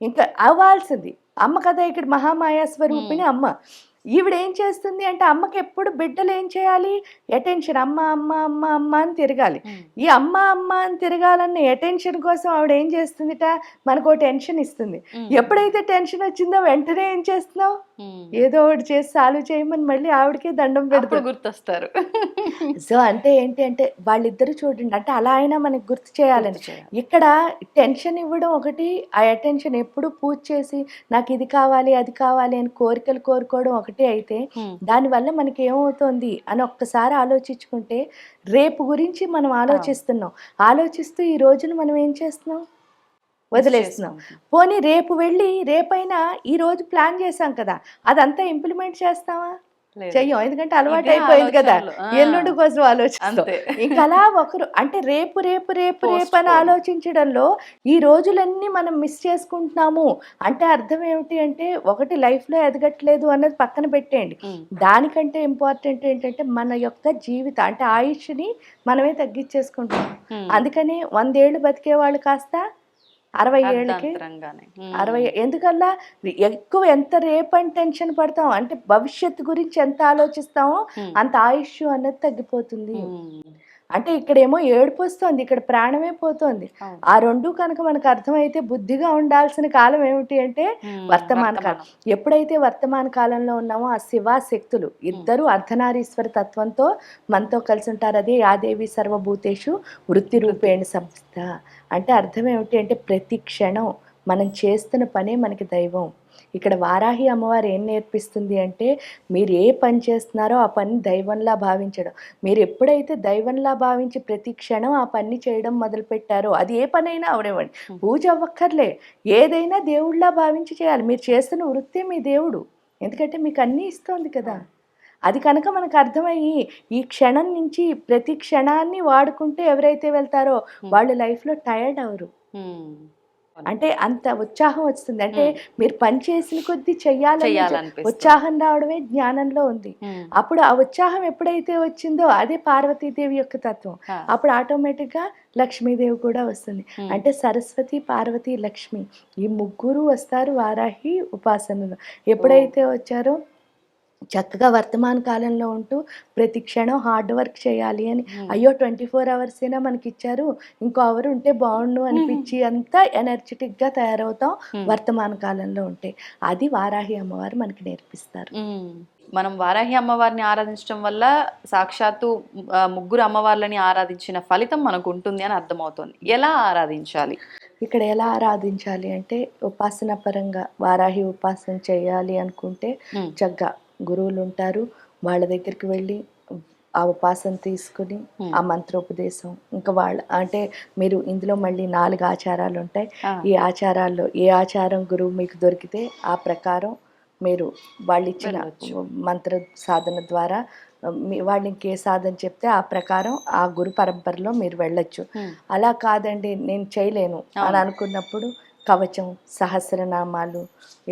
ఇంకా అవ్వాల్సింది అమ్మ కదా, ఇక్కడ మహామాయా స్వరూపిణి అమ్మ. ఈవిడ ఏం చేస్తుంది అంటే అమ్మకి ఎప్పుడు బిడ్డలు ఏం చేయాలి, అటెన్షన్, అమ్మ అమ్మ అమ్మ అమ్మ అని తిరగాలి. ఈ అమ్మ అమ్మ అని తిరగాలన్న అటెన్షన్ కోసం ఆవిడ ఏం చేస్తుందిట, మనకు టెన్షన్ ఇస్తుంది. ఎప్పుడైతే టెన్షన్ వచ్చిందో వెంటనే ఏం చేస్తున్నావు, ఏదో ఒకటి చేసి సాల్వ్ చేయమని మళ్ళీ ఆవిడకే దండం పెడుతూ గుర్తొస్తారు. సో అంటే ఏంటి అంటే వాళ్ళిద్దరు చూడండి, అంటే అలా అయినా మనకి గుర్తు చేయాలని. ఇక్కడ టెన్షన్ ఇవ్వడం ఒకటి, ఆ అటెన్షన్ ఎప్పుడు పూజ చేసి నాకు ఇది కావాలి అది కావాలి అని కోరికలు కోరుకోవడం ఒకటి అయితే, దానివల్ల మనకి ఏమవుతుంది అని ఒక్కసారి ఆలోచించుకుంటే రేపు గురించి మనం ఆలోచిస్తూ ఈ రోజును మనం ఏం చేస్తున్నాం, వదిలేస్తున్నాం. పోనీ రేపు వెళ్ళి రేపైనా ఈ రోజు ప్లాన్ చేసాం కదా, అదంతా ఇంప్లిమెంట్ చేస్తావా? చెయ్యం. ఎందుకంటే అలవాటు అయిపోయింది కదా, ఎల్లుండి కోసం ఆలోచిస్తాం. ఇంకా అలా ఒకరు అంటే రేపు రేపు రేపు రేపు అని ఆలోచించడంలో ఈ రోజులన్నీ మనం మిస్ చేసుకుంటున్నాము. అంటే అర్థం ఏమిటి అంటే, ఒకటి లైఫ్లో ఎదగట్లేదు అన్నది పక్కన పెట్టేయండి, దానికంటే ఇంపార్టెంట్ ఏంటంటే మన యొక్క జీవితం అంటే ఆయుష్ని మనమే తగ్గించేసుకుంటున్నాం. అందుకని 100 ఏళ్ళు బతికే వాళ్ళు కాస్త 60 ఏళ్ళకి 60. ఎందుకల్లా ఎక్కువ ఎంత రేపని టెన్షన్ పడతాం అంటే భవిష్యత్తు గురించి ఎంత ఆలోచిస్తామో అంత ఆయుష్ అన్నది తగ్గిపోతుంది. అంటే ఇక్కడేమో ఏడుపు వస్తుంది, ఇక్కడ ప్రాణమే పోతోంది. అవును. ఆ రెండు కనుక మనకు అర్థమైతే బుద్ధిగా ఉండాల్సిన కాలం ఏమిటి అంటే వర్తమాన కాలం. ఎప్పుడైతే వర్తమాన కాలంలో ఉన్నామో ఆ శివ శక్తులు ఇద్దరు అర్ధనారీశ్వర తత్వంతో మనతో కలిసి ఉంటారు. అదే యాదేవి సర్వభూతేషు వృత్తి రూపేణ సంస్థ. అంటే అర్థం ఏమిటి అంటే ప్రతి క్షణం మనం చేస్తున్న పనే మనకి దైవం. ఇక్కడ వారాహి అమ్మవారు ఏం నేర్పిస్తుంది అంటే మీరు ఏ పని చేస్తున్నారో ఆ పని దైవంలా భావించడం. మీరు ఎప్పుడైతే దైవంలా భావించి ప్రతి క్షణం ఆ పని చేయడం మొదలుపెట్టారో, అది ఏ పనైనా అవనివ్వండి, పూజ అవ్వక్కర్లే, ఏదైనా దేవుళ్ళలా భావించి చేయాలి. మీరు చేస్తున్న వృత్తే మీ దేవుడు, ఎందుకంటే మీకు అన్నీ ఇస్తోంది కదా. అది కనుక మనకు అర్థమయ్యి ఈ క్షణం నుంచి ప్రతి క్షణాన్ని వాడుకుంటూ ఎవరైతే వెళ్తారో వాళ్ళు లైఫ్లో టైర్డ్ అవరు. అంటే అంత ఉత్సాహం వస్తుంది. అంటే మీరు పని చేసిన కొద్దీ చెయ్యాలని ఉత్సాహం రావడమే జ్ఞానంలో ఉంది. అప్పుడు ఆ ఉత్సాహం ఎప్పుడైతే వచ్చిందో అదే పార్వతీదేవి యొక్క తత్వం. అప్పుడు ఆటోమేటిక్గా లక్ష్మీదేవి కూడా వస్తుంది. అంటే సరస్వతి, పార్వతి, లక్ష్మి ఈ ముగ్గురు వస్తారు వారాహి ఉపాసనలో. ఎప్పుడైతే వచ్చారో చక్కగా వర్తమాన కాలంలో ఉంటూ ప్రతి క్షణం హార్డ్ వర్క్ చేయాలి అని, అయ్యో 24 hours అయినా మనకి ఇచ్చారు, ఇంకో అవర్ ఉంటే బాగుండు అనిపించి అంతా ఎనర్జెటిక్గా తయారవుతాం వర్తమాన కాలంలో ఉంటే. అది వారాహి అమ్మవారు మనకి నేర్పిస్తారు. మనం వారాహి అమ్మవారిని ఆరాధించడం వల్ల సాక్షాత్తు ముగ్గురు అమ్మవార్లని ఆరాధించిన ఫలితం మనకు ఉంటుంది అని అర్థమవుతుంది. ఎలా ఆరాధించాలి? ఇక్కడ ఎలా ఆరాధించాలి అంటే ఉపాసన పరంగా వారాహి ఉపాసన చేయాలి అనుకుంటే చక్కగా గురువులు ఉంటారు, వాళ్ళ దగ్గరికి వెళ్ళి ఆ ఉపాసన తీసుకుని ఆ మంత్రోపదేశం, ఇంకా వాళ్ళ అంటే మీరు ఇందులో మళ్ళీ 4 ఆచారాలు ఉంటాయి. ఈ ఆచారాల్లో ఏ ఆచారం గురువు మీకు దొరికితే ఆ ప్రకారం మీరు వాళ్ళు ఇచ్చిన మంత్ర సాధన ద్వారా వాళ్ళు ఇంకే సాధన చెప్తే ఆ ప్రకారం ఆ గురు పరంపరలో మీరు వెళ్ళొచ్చు. అలా కాదండి నేను చేయలేను అని అనుకున్నప్పుడు కవచం, సహస్రనామాలు,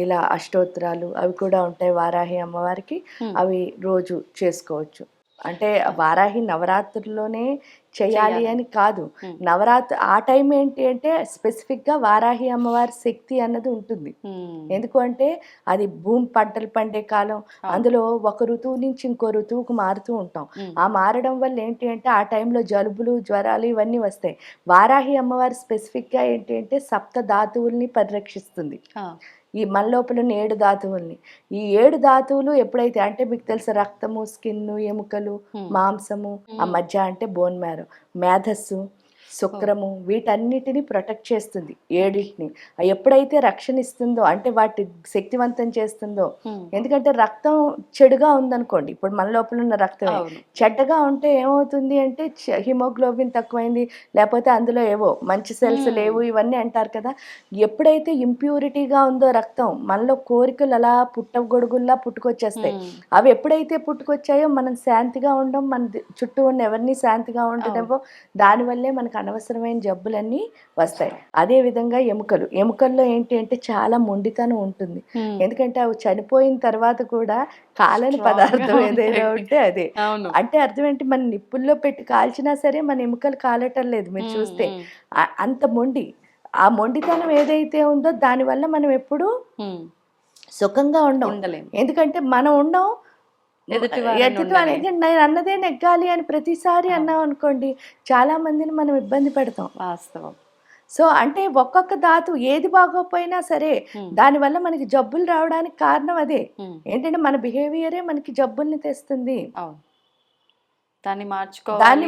ఇలా అష్టోత్తరాలు అవి కూడా ఉంటాయి వారాహి అమ్మవారికి. అవి రోజు చేసుకోవచ్చు. అంటే వారాహి నవరాత్రుల్లోనే చేయాలి అని కాదు, నవరాత్రి ఆ టైం ఏంటి అంటే స్పెసిఫిక్గా వారాహి అమ్మవారి శక్తి అన్నది ఉంటుంది. ఎందుకు అంటే అది భూమి పంటలు పండే కాలం, అందులో ఒక ఋతువు నుంచి ఇంకో ఋతువుకు మారుతూ ఉంటాం. ఆ మారడం వల్ల ఏంటి అంటే ఆ టైంలో జలుబులు, జ్వరాలు ఇవన్నీ వస్తాయి. వారాహి అమ్మవారు స్పెసిఫిక్గా ఏంటి అంటే సప్త ధాతువుల్ని పరిరక్షిస్తుంది. ఈ మన లోపల ఉన్న 7 ధాతువుల్ని, ఈ 7 ధాతువులు ఎప్పుడైతే అంటే మీకు తెలుసు రక్తము, స్కిన్ను, ఎముకలు, మాంసము, ఆ మధ్య అంటే బోన్ మ్యారో, మేధస్సు, శుక్రము, వీటన్నిటిని ప్రొటెక్ట్ చేస్తుంది. 7టిని ఎప్పుడైతే రక్షణ ఇస్తుందో అంటే వాటి శక్తివంతం చేస్తుందో. ఎందుకంటే రక్తం చెడుగా ఉందనుకోండి, ఇప్పుడు మన లోపల ఉన్న రక్తమే చెడ్డగా ఉంటే ఏమవుతుంది అంటే హిమోగ్లోబిన్ తక్కువైంది, లేకపోతే అందులో ఏవో మంచి సెల్స్ లేవు ఇవన్నీ అంటారు కదా. ఎప్పుడైతే ఇంప్యూరిటీగా ఉందో రక్తం, మనలో కోరికలు అలా పుట్టగొడుగుల్లా పుట్టుకొచ్చేస్తాయి. అవి ఎప్పుడైతే పుట్టుకొచ్చాయో మనం శాంతిగా ఉండం, మన చుట్టూ ఉన్న ఎవరిని శాంతిగా ఉండడమో, దానివల్లే మనకు అనవసరమైన జబ్బులన్నీ వస్తాయి. అదే విధంగా ఎముకల్లో ఏంటి అంటే చాలా మొండితనం ఉంటుంది. ఎందుకంటే అవి చనిపోయిన తర్వాత కూడా కాలని పదార్థం ఏదైనా ఉంటే అదే. అంటే అర్థం ఏంటి, మన నిప్పుల్లో పెట్టి కాల్చినా సరే మన ఎముకలు కాలటం లేదు మీరు చూస్తే. అంత మొండి, ఆ మొండితనం ఏదైతే ఉందో దానివల్ల మనం ఎప్పుడు సుఖంగా ఉండలేము. ఎందుకంటే మనం ఉండం నేను అన్నదే నెగ్గాలి అని ప్రతిసారి అన్నాం అనుకోండి, చాలా మందిని మనం ఇబ్బంది పెడతాం. వాస్తవం. సో అంటే ఒక్కొక్క ధాతు ఏది బాగోపోయినా సరే దానివల్ల మనకి జబ్బులు రావడానికి కారణం అదే. ఏంటంటే మన బిహేవియరే మనకి జబ్బుల్ని తెస్తుంది. దాన్ని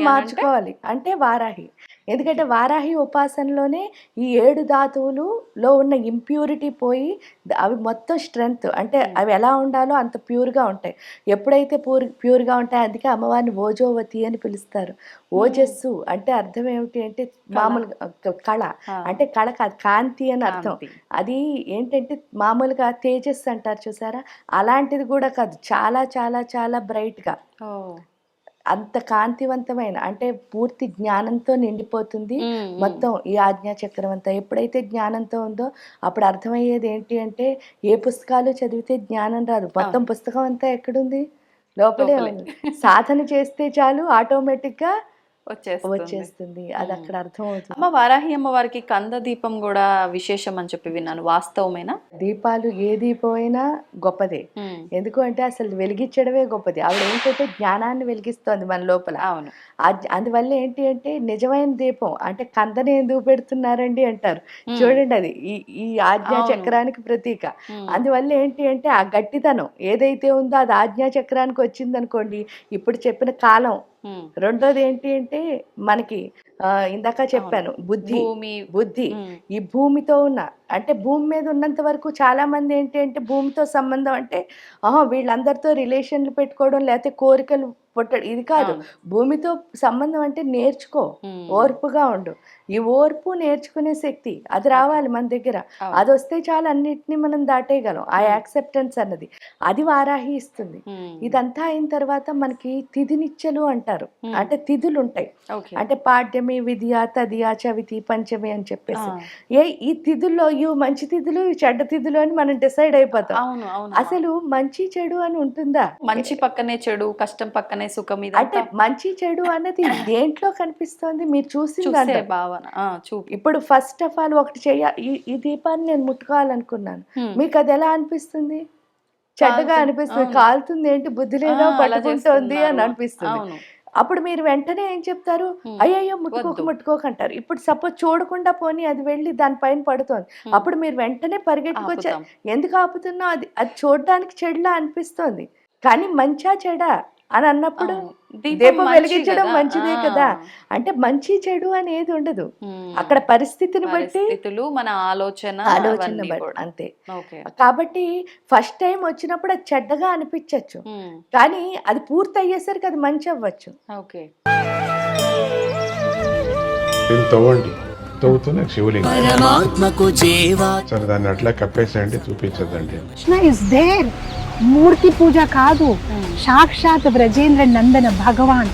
మార్చుకోవాలి అంటే వారాహి. ఎందుకంటే వారాహి ఉపాసనలోనే ఈ 7 ధాతువులలో ఉన్న ఇంప్యూరిటీ పోయి అవి మొత్తం స్ట్రెంగ్త్, అంటే అవి ఎలా ఉండాలో అంత ప్యూర్గా ఉంటాయి. ఎప్పుడైతే ప్యూర్గా ఉంటాయి, అందుకే అమ్మవారిని ఓజోవతి అని పిలుస్తారు. ఓజస్సు అంటే అర్థం ఏమిటి అంటే మామూలుగా కళ, అంటే కళ కాదు కాంతి అని అర్థం. అది ఏంటంటే మామూలుగా తేజస్సు అంటారు చూసారా, అలాంటిది కూడా కాదు, చాలా చాలా చాలా బ్రైట్గా, అంత కాంతివంతమైన, అంటే పూర్తి జ్ఞానంతో నిండిపోతుంది మొత్తం ఈ ఆజ్ఞా చక్రం అంతా. ఎప్పుడైతే జ్ఞానంతో ఉందో అప్పుడు అర్థమయ్యేది ఏంటి అంటే ఏ పుస్తకాలు చదివితే జ్ఞానం రాదు, మొత్తం పుస్తకం అంతా ఎక్కడుంది, లోపలే ఉంది. సాధన చేస్తే చాలు ఆటోమేటిక్గా వచ్చేస్తుంది. అది అక్కడ అర్థం అవుతుంది. అమ్మ వారాహి అమ్మవారికి కంద దీపం కూడా విశేషం అని చెప్పి విన్నాను, వాస్తవమేనా? దీపాలు ఏ దీపం అయినా గొప్పదే. ఎందుకు అంటే అసలు వెలిగించడమే గొప్పది. ఆవిడ ఏంటంటే జ్ఞానాన్ని వెలిగిస్తోంది మన లోపల. అవును. అందువల్ల ఏంటి అంటే నిజమైన దీపం అంటే కందనే ఎందుకు పెడుతున్నారండి అంటారు చూడండి, అది ఈ ఆజ్ఞా చక్రానికి ప్రతీక. అందువల్ల ఏంటి అంటే ఆ గట్టితనం ఏదైతే ఉందో అది ఆజ్ఞా చక్రానికి వచ్చింది అనుకోండి, ఇప్పుడు చెప్పిన కాలం. రెండోది ఏంటి అంటే మనకి ఇందాక చెప్పాను బుద్ధి. ఈ భూమితో ఉన్న అంటే భూమి మీద ఉన్నంత వరకు చాలా మంది ఏంటి అంటే భూమితో సంబంధం అంటే వీళ్ళందరితో రిలేషన్లు పెట్టుకోవడం లేకపోతే కోరికలు పుట్టడం, ఇది కాదు. భూమితో సంబంధం అంటే నేర్చుకో, ఓర్పుగా ఉండు. ఈ ఓర్పు నేర్చుకునే శక్తి అది రావాలి మన దగ్గర. అది వస్తే చాలు అన్నిటినీ మనం దాటేయగలం. ఆ యాక్సెప్టెన్స్ అన్నది అది వారాహి ఇస్తుంది. ఇదంతా అయిన తర్వాత మనకి తిథినిచ్చలు అంటారు, అంటే తిథులు ఉంటాయి. అంటే పాడ్యమి, విద్య, తదియ, చవితి, పంచమి అని చెప్పేసి ఈ తిథుల్లో ఇవి మంచి తిథులు, ఇవి చెడ్డ తిథులు అని మనం డిసైడ్ అయిపోతాం. అసలు మంచి చెడు అని ఉంటుందా? మంచి పక్కనే చెడు, కష్టం పక్కనే సుఖం. అంటే మంచి చెడు అన్నది దేంట్లో కనిపిస్తోంది మీరు చూసింది భావన. ఇప్పుడు ఫస్ట్ ఆఫ్ ఆల్ ఒకటి ఈ దీపాన్ని నేను ముట్టుకోవాలనుకున్నాను, మీకు అది ఎలా అనిపిస్తుంది? చెడ్డగా అనిపిస్తుంది. కాలుతుంది ఏంటి, బుద్ధి లేదా, పట్టుకుంటోంది అని అనిపిస్తుంది. అప్పుడు మీరు వెంటనే ఏం చెప్తారు? అయ్యయ్యో ముట్టుకోకంటారు. ఇప్పుడు సపోజ్ చూడకుండా పోనీ అది వెళ్ళి దానిపైన పడుతోంది, అప్పుడు మీరు వెంటనే పరిగెట్టుకొచ్చారు. ఎందుకు ఆపుతున్నా? అది చూడడానికి చెడులా అనిపిస్తోంది, కానీ మంచా చెడా అని అన్నప్పుడు దీపం వెలిగించడం మంచిదే కదా. అంటే మంచి చెడు అనేది ఉండదు అక్కడ, పరిస్థితిని బట్టి మన ఆలోచన బట్టి అంతే. కాబట్టి ఫస్ట్ టైం వచ్చినప్పుడు అది చెడ్డగా అనిపించచ్చు, కానీ అది పూర్తి అయ్యేసరికి అది మంచి అవ్వచ్చు. తవ్వుతూనే శివలింగం సరే దాన్ని అట్లా కప్పేసేయండి, చూపించదండి. మూర్తి పూజ కాదు, సాక్షాత్ బ్రజేంద్ర నందన భగవాన్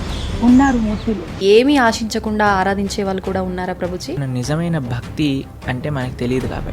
ఉన్నారు మూర్తిలో. ఏమీ ఆశించకుండా ఆరాధించే వాళ్ళు కూడా ఉన్నారా ప్రభుజీ? నిజమైన భక్తి అంటే మనకు తెలియదు కాబట్టి